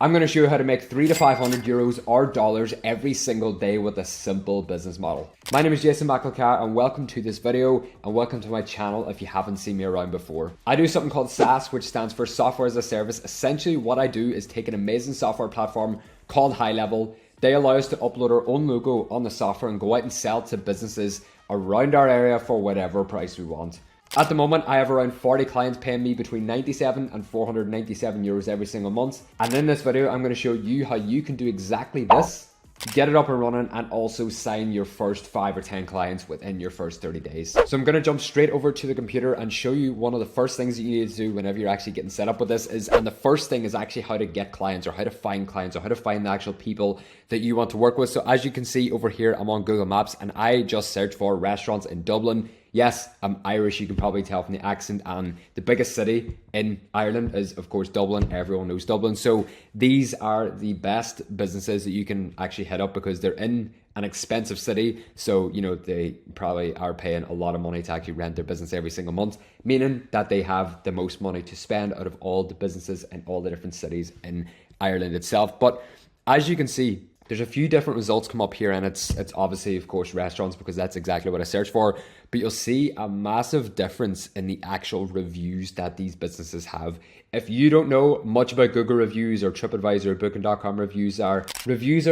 I'm going to show you how to make 300 to 500 euros or dollars every single day with a simple business model. My name is McElchar and welcome to this video and welcome to my channel if you haven't seen me around before. I do something called SaaS, which stands for Software as a Service. Essentially what I do is take an amazing software platform called GoHighLevel. They allow us to upload our own logo on the software and go out and sell to businesses around our area for whatever price we want. At the moment, I have around 40 clients paying me between 97 and 497 euros every single month. And in this video, I'm going to show you how you can do exactly this, get it up and running, and also sign your first 5 or 10 clients within your first 30 days. So I'm going to jump straight over to the computer and show you one of the first things that you need to do whenever you're actually getting set up with this and the first thing is actually how to get clients or how to find clients or how to find the actual people that you want to work with. So as you can see over here, I'm on Google Maps and I just searched for restaurants in Dublin. Yes, I'm Irish, you can probably tell from the accent, and the biggest city in Ireland is of course Dublin. Everyone knows Dublin. So these are the best businesses that you can actually hit up because they're in an expensive city. So, you know, they probably are paying a lot of money to actually rent their business every single month, meaning that they have the most money to spend out of all the businesses in all the different cities in Ireland itself. But as you can see, there's a few different results come up here and it's obviously, of course, restaurants because that's exactly what I searched for. But you'll see a massive difference in the actual reviews that these businesses have. If you don't know much about Google reviews or TripAdvisor or Booking.com reviews are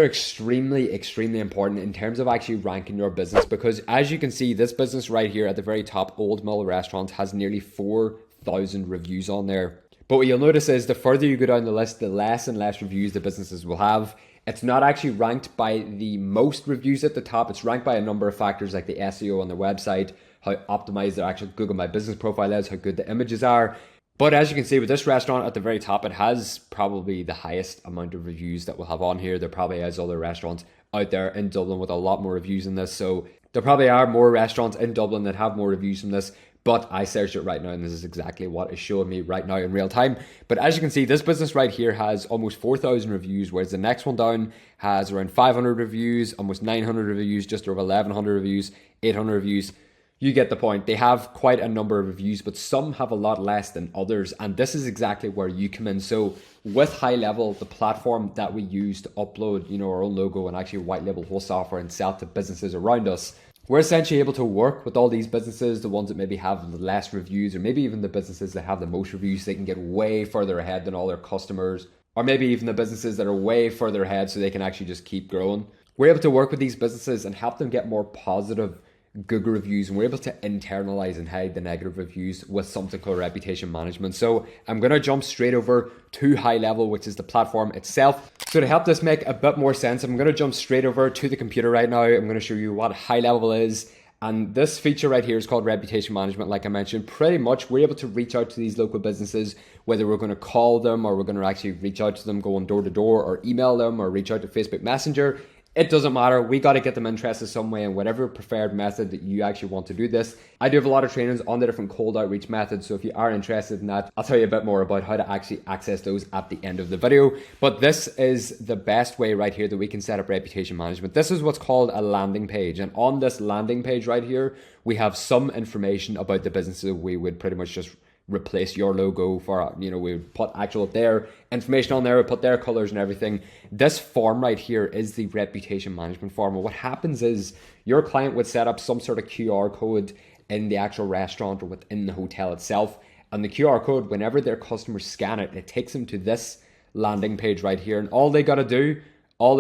extremely important in terms of actually ranking your business because as you can see, this business right here at the very top, Old Mill Restaurant, has nearly 4,000 reviews on there. But what you'll notice is the further you go down the list, the less and less reviews the businesses will have. It's not actually ranked by the most reviews at the top. It's ranked by a number of factors like the SEO on their website, how optimized their actual Google My Business profile is, how good the images are. But as you can see with this restaurant at the very top, it has probably the highest amount of reviews that we'll have on here. There probably is other restaurants out there in Dublin with a lot more reviews than this. So there probably are more restaurants in Dublin that have more reviews than this. But I searched it right now and this is exactly what is showing me right now in real time. But as you can see, this business right here has almost 4,000 reviews, whereas the next one down has around 500 reviews, almost 900 reviews, just over 1,100 reviews, 800 reviews. You get the point. They have quite a number of reviews, but some have a lot less than others. And this is exactly where you come in. So with GoHighLevel, the platform that we use to upload, you know, our own logo and actually white label whole software and sell to businesses around us, we're essentially able to work with all these businesses, the ones that maybe have the less reviews, or maybe even the businesses that have the most reviews, so they can get way further ahead than all their customers, or maybe even the businesses that are way further ahead so they can actually just keep growing. We're able to work with these businesses and help them get more positive Google reviews, and we're able to internalize and hide the negative reviews with something called reputation management. So I'm going to jump straight over to GoHighLevel, which is the platform itself. So to help this make a bit more sense, I'm going to jump straight over to the computer right now. I'm going to show you what GoHighLevel is. And this feature right here is called reputation management. Like I mentioned, pretty much we're able to reach out to these local businesses, whether we're going to call them or we're going to actually reach out to them going door to door or email them or reach out to Facebook Messenger. It doesn't matter. We got to get them interested some way in whatever preferred method that you actually want to do this. I do have a lot of trainings on the different cold outreach methods. So if you are interested in that, I'll tell you a bit more about how to actually access those at the end of the video. But this is the best way right here that we can set up reputation management. This is what's called a landing page. And on this landing page right here, we have some information about the businesses. We would pretty much just replace your logo for, you know, we would put actual their information on there, we put their colors and everything. This form right here is the reputation management form. And what happens is your client would set up some sort of QR code in the actual restaurant or within the hotel itself. And the QR code, whenever their customers scan it, it takes them to this landing page right here. And all their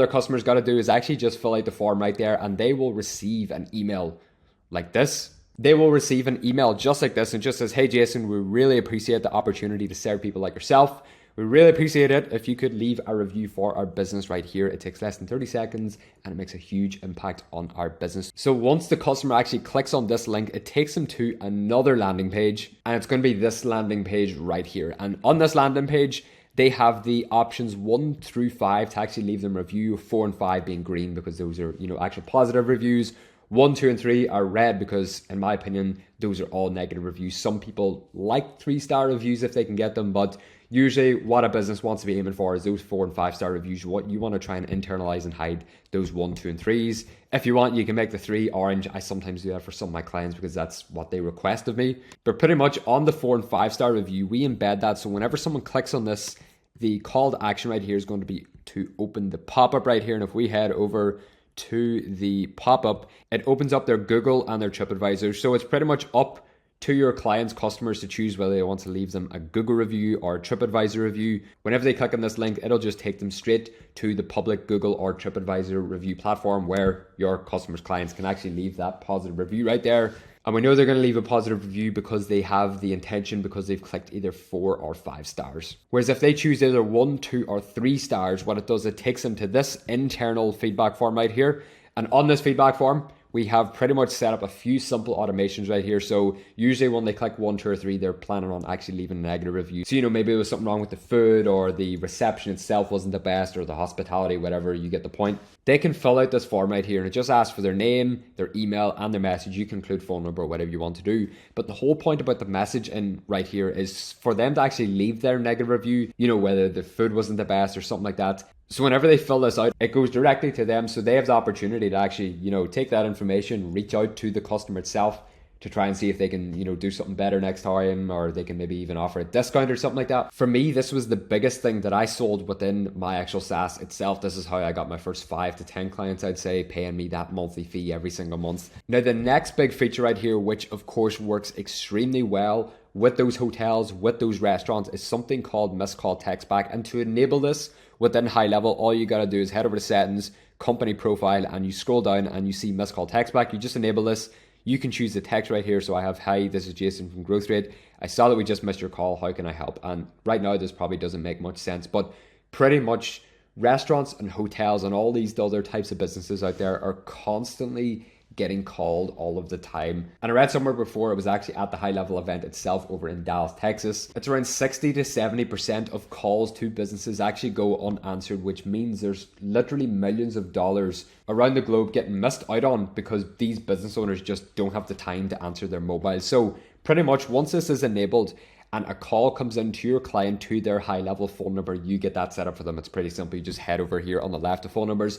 customers got to do is actually just fill out the form right there and they will receive an email like this. They will receive an email just like this and just says, hey Jason, we really appreciate the opportunity to serve people like yourself. We really appreciate it if you could leave a review for our business right here. It takes less than 30 seconds and it makes a huge impact on our business. So once the customer actually clicks on this link, it takes them to another landing page and it's going to be this landing page right here. And on this landing page, they have the options 1 through 5 to actually leave them a review, 4 and 5 being green because those are, you know, actual positive reviews. 1, 2, and 3 are red because, in my opinion, those are all negative reviews. Some people like 3-star reviews if they can get them, but usually what a business wants to be aiming for is those 4 and 5-star reviews. What you want to try and internalize and hide those 1, 2, and 3s. If you want, you can make the 3 orange. I sometimes do that for some of my clients because that's what they request of me. But pretty much on the 4 and 5-star review, we embed that. So whenever someone clicks on this the call to action right here is going to be to open the pop-up right here. And if we head over to the pop-up, it opens up their Google and their TripAdvisor. So it's pretty much up to your clients, customers to choose whether they want to leave them a Google review or a TripAdvisor review. Whenever they click on this link, it'll just take them straight to the public Google or TripAdvisor review platform where your customers, clients can actually leave that positive review right there. And we know they're going to leave a positive review because they have the intention, because they've clicked either 4 or 5 stars. Whereas if they choose either 1, 2, or 3 stars, what it does, it takes them to this internal feedback form right here. And on this feedback form, we have pretty much set up a few simple automations right here. So usually when they click 1, 2, or 3, they're planning on actually leaving a negative review. So, maybe there was something wrong with the food, or the reception itself wasn't the best, or the hospitality, whatever, you get the point. They can fill out this form right here, and it just asks for their name, their email, and their message. You can include phone number, whatever you want to do. But the whole point about the message in right here is for them to actually leave their negative review, whether the food wasn't the best or something like that. So whenever they fill this out, it goes directly to them. So they have the opportunity to actually, take that information, reach out to the customer itself to try and see if they can, do something better next time, or they can maybe even offer a discount or something like that. For me, this was the biggest thing that I sold within my actual SaaS itself. This is how I got my first 5 to 10 clients, I'd say, paying me that monthly fee every single month. Now, the next big feature right here, which of course works extremely well with those hotels, with those restaurants, is something called missed call text back. And to enable this within GoHighLevel, all you got to do is head over to settings, company profile, and you scroll down and you see missed call text back. You just enable this. You can choose the text right here. So I have, "Hi, this is Jason from Growth Rate. I saw that we just missed your call. How can I help?" And right now, this probably doesn't make much sense, but pretty much restaurants and hotels and all these other types of businesses out there are constantly getting called all of the time. And I read somewhere before, it was actually at the GoHighLevel event itself over in Dallas, Texas. It's around 60 to 70% of calls to businesses actually go unanswered, which means there's literally millions of dollars around the globe getting missed out on because these business owners just don't have the time to answer their mobiles. So pretty much once this is enabled and a call comes into your client to their GoHighLevel phone number, you get that set up for them. It's pretty simple. You just head over here on the left to phone numbers,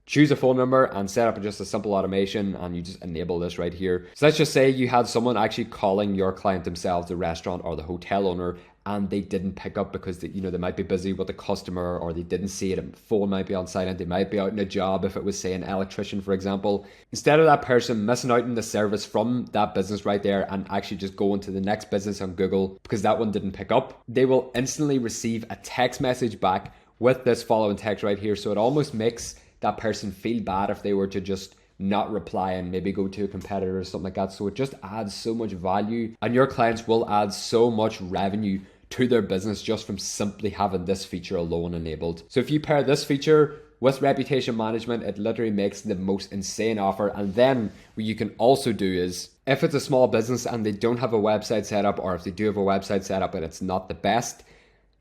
choose a phone number and set up just a simple automation, and you just enable this right here. So let's just say you had someone actually calling your client themselves, the restaurant or the hotel owner, and they didn't pick up because they might be busy with the customer, or they didn't see it, and the phone might be on silent, they might be out in a job if it was, say, an electrician, for example. Instead of that person missing out on the service from that business right there and actually just going to the next business on Google because that one didn't pick up, they will instantly receive a text message back with this following text right here. So it almost makes that person feel bad if they were to just not reply and maybe go to a competitor or something like that. So it just adds so much value, and your clients will add so much revenue to their business just from simply having this feature alone enabled. So if you pair this feature with reputation management, it literally makes the most insane offer. And then what you can also do is, if it's a small business and they don't have a website set up, or if they do have a website set up and it's not the best,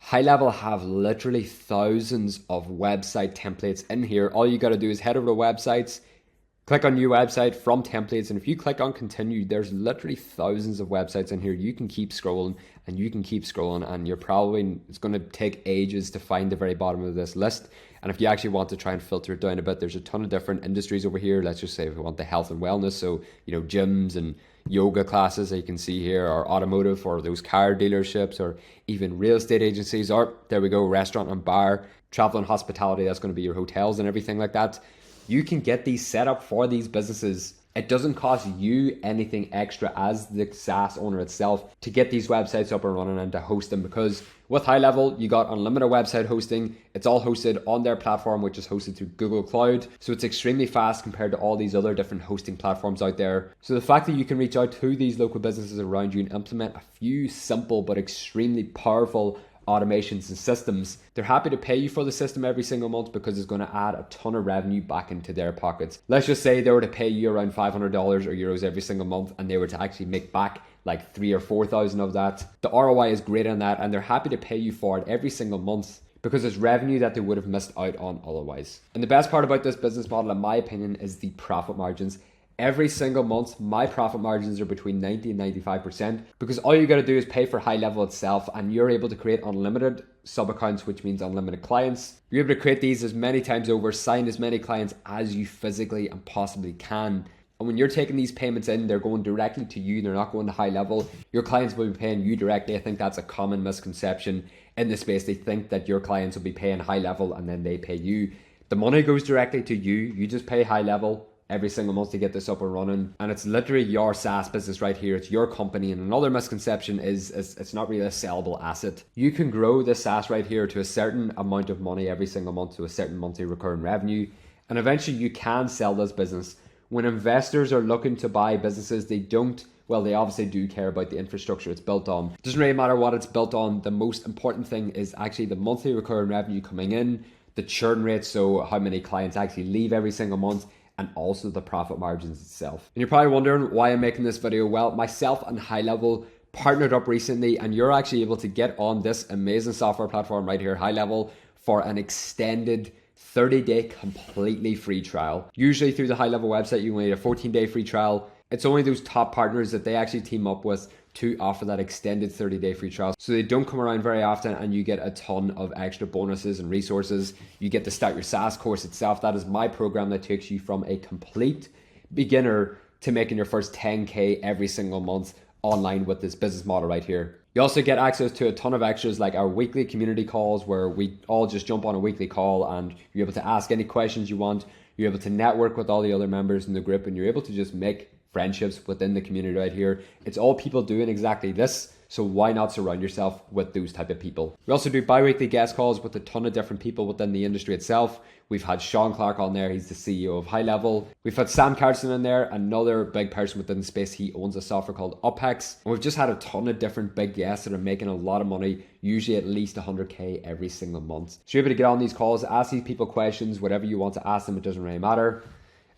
GoHighLevel have literally thousands of website templates in here. All you got to do is head over to websites, click on new website from templates, and if you click on continue, there's literally thousands of websites in here. You can keep scrolling and you can keep scrolling, and it's going to take ages to find the very bottom of this list. And if you actually want to try and filter it down a bit, there's a ton of different industries over here. Let's just say if we want the health and wellness, so gyms and yoga classes that you can see here, or automotive, or those car dealerships, or even real estate agencies, or there we go, restaurant and bar, travel and hospitality, that's going to be your hotels and everything like that. You can get these set up for these businesses. It doesn't cost you anything extra as the SaaS owner itself to get these websites up and running and to host them, because with GoHighLevel, you got unlimited website hosting. It's all hosted on their platform, which is hosted through Google Cloud. So it's extremely fast compared to all these other different hosting platforms out there. So the fact that you can reach out to these local businesses around you and implement a few simple but extremely powerful automations and systems, they're happy to pay you for the system every single month because it's going to add a ton of revenue back into their pockets. Let's just say they were to pay you around $500 or euros every single month, and they were to actually make back like 3,000 or 4,000 of that. The ROI is great on that, and they're happy to pay you for it every single month because it's revenue that they would have missed out on otherwise. And the best part about this business model, in my opinion, is the profit margins. Every single month, my profit margins are between 90 and 95% because all you got to do is pay for GoHighLevel itself, and you're able to create unlimited sub accounts, which means unlimited clients. You're able to create these as many times over, sign as many clients as you physically and possibly can. And when you're taking these payments in, they're going directly to you. They're not going to GoHighLevel. Your clients will be paying you directly. I think that's a common misconception in the space, they think that your clients will be paying high level and then they pay you. The money goes directly to you. You just pay high level every single month to get this up and running, and it's literally your SaaS business right here. It's your company. And another misconception is it's not really a sellable asset. You can grow this SaaS right here to a certain amount of money every single month, to a certain monthly recurring revenue, and eventually you can sell this business. When investors are looking to buy businesses, they obviously do care about the infrastructure it's built on. It doesn't really matter what it's built on. The most important thing is actually the monthly recurring revenue coming in, the churn rate, so how many clients actually leave every single month, and also the profit margins itself. And you're probably wondering why I'm making this video. Well, myself and GoHighLevel partnered up recently, and you're actually able to get on this amazing software platform right here, GoHighLevel, for an extended 30-day completely free trial. Usually through the GoHighLevel website, you need a 14-day free trial. It's only those top partners that they actually team up with to offer that extended 30-day free trial. So they don't come around very often, and you get a ton of extra bonuses and resources. You get to start your SaaS course itself. That is my program that takes you from a complete beginner to making your first 10K every single month online with this business model right here. You also get access to a ton of extras like our weekly community calls, where we all just jump on a weekly call and you're able to ask any questions you want. You're able to network with all the other members in the group, and you're able to just make friendships within the community right here. It's all people doing exactly this, so why not surround yourself with those type of people? We also do bi-weekly guest calls with a ton of different people within the industry itself. We've had Sean Clark on there, he's the CEO of GoHighLevel. We've had Sam Carson in there, another big person within the space. He owns a software called Upex. And we've just had a ton of different big guests that are making a lot of money, usually at least 100K every single month. So you're able to get on these calls, ask these people questions, whatever you want to ask them, it doesn't really matter.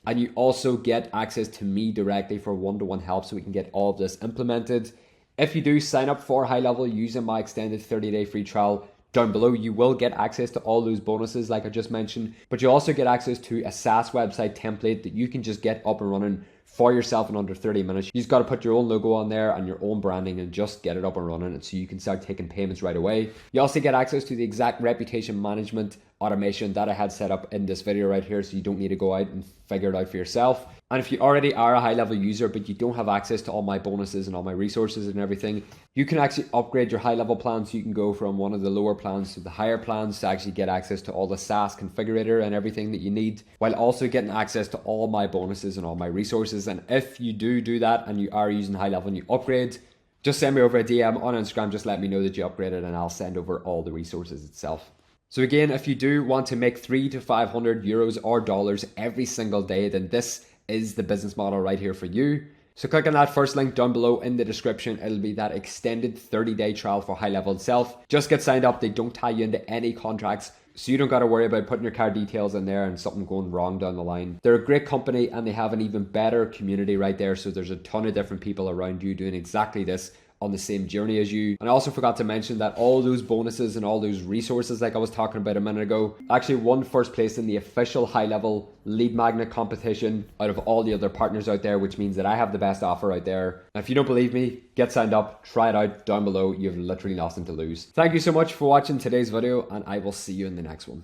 And you also get access to me directly for one-to-one help, so we can get all of this implemented. If you do sign up for GoHighLevel using my extended 30-day free trial, down below you will get access to all those bonuses like I just mentioned, but you also get access to a SaaS website template that you can just get up and running for yourself in under 30 minutes. You just got to put your own logo on there and your own branding and just get it up and running, and so you can start taking payments right away. You also get access to the exact reputation management automation that I had set up in this video right here, so you don't need to go out and figure it out for yourself. And if you already are a GoHighLevel user but you don't have access to all my bonuses and all my resources and everything, you can actually upgrade your GoHighLevel plan, so you can go from one of the lower plans to the higher plans to actually get access to all the SaaS configurator and everything that you need, while also getting access to all my bonuses and all my resources. And if you do that and you are using GoHighLevel and you upgrade, just send me over a DM on Instagram, just let me know that you upgraded, and I'll send over all the resources itself. So again, if you do want to make 300 to 500 euros or dollars every single day, then this is the business model right here for you. So click on that first link down below in the description. It'll be that extended 30-day trial for GoHighLevel itself. Just get signed up. They don't tie you into any contracts, so you don't got to worry about putting your card details in there and something going wrong down the line. They're a great company, and they have an even better community right there. So there's a ton of different people around you doing exactly this on the same journey as you. And I also forgot to mention that all those bonuses and all those resources like I was talking about a minute ago actually won first place in the official GoHighLevel lead magnet competition out of all the other partners out there, which means that I have the best offer out there. And if you don't believe me, get signed up, try it out down below. You've literally nothing to lose. Thank you so much for watching today's video, and I will see you in the next one.